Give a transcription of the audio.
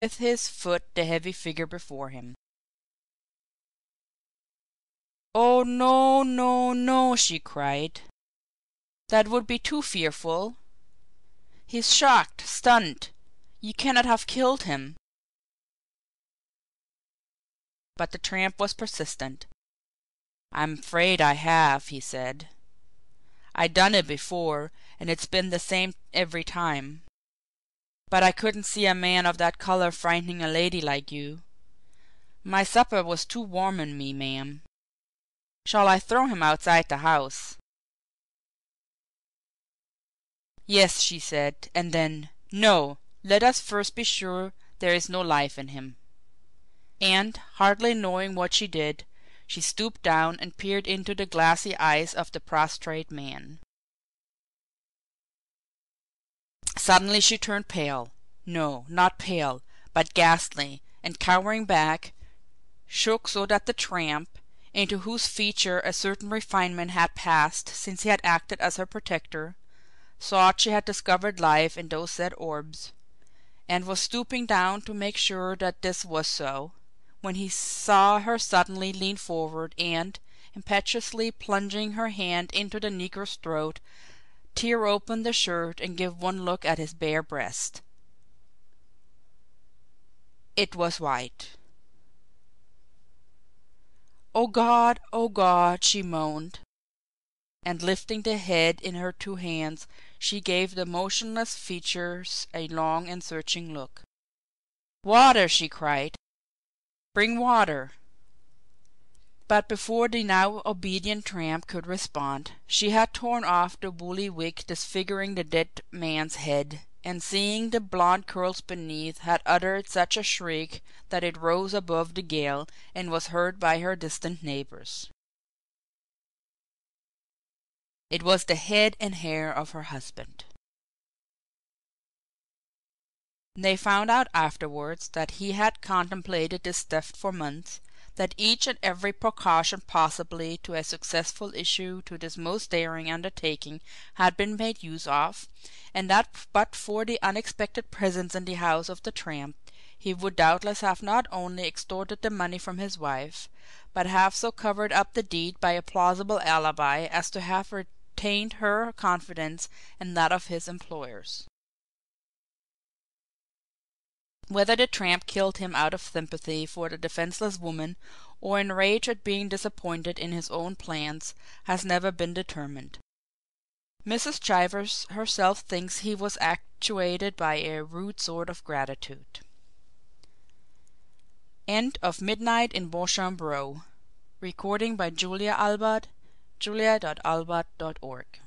with his foot the heavy figure before him. "Oh, no, no, no!" she cried. "That would be too fearful. He's shocked, stunned. You cannot have killed him." But the tramp was persistent. "I'm afraid I have," he said. "I done it before, and it's been the same every time. But I couldn't see a man of that colour frightening a lady like you. My supper was too warm on me, ma'am. Shall I throw him outside the house?" "Yes," she said, and then, "No, let us first be sure there is no life in him." And, hardly knowing what she did, she stooped down and peered into the glassy eyes of the prostrate man. Suddenly she turned pale. No, not pale, but ghastly, and cowering back, shook so that the tramp, into whose feature a certain refinement had passed since he had acted as her protector, thought she had discovered life in those said orbs, and was stooping down to make sure that this was so, when he saw her suddenly lean forward and, impetuously plunging her hand into the negro's throat, tear open the shirt and give one look at his bare breast. It was white. "Oh, God," she moaned, and lifting the head in her two hands, she gave the motionless features a long and searching look. "Water!" she cried. "Bring water!" But before the now obedient tramp could respond, she had torn off the woolly wig disfiguring the dead man's head, and seeing the blond curls beneath, had uttered such a shriek that it rose above the gale and was heard by her distant neighbours. It was the head and hair of her husband. They found out afterwards that he had contemplated this theft for months, that each and every precaution possibly to a successful issue to this most daring undertaking had been made use of, and that but for the unexpected presence in the house of the tramp, he would doubtless have not only extorted the money from his wife, but have so covered up the deed by a plausible alibi as to have retained her confidence and that of his employers. Whether the tramp killed him out of sympathy for the defenceless woman or in rage at being disappointed in his own plans has never been determined. Mrs. Chivers herself thinks he was actuated by a rude sort of gratitude. End of Midnight in Beauchamp Row. Recording by Julia Albert, julia.albert.org.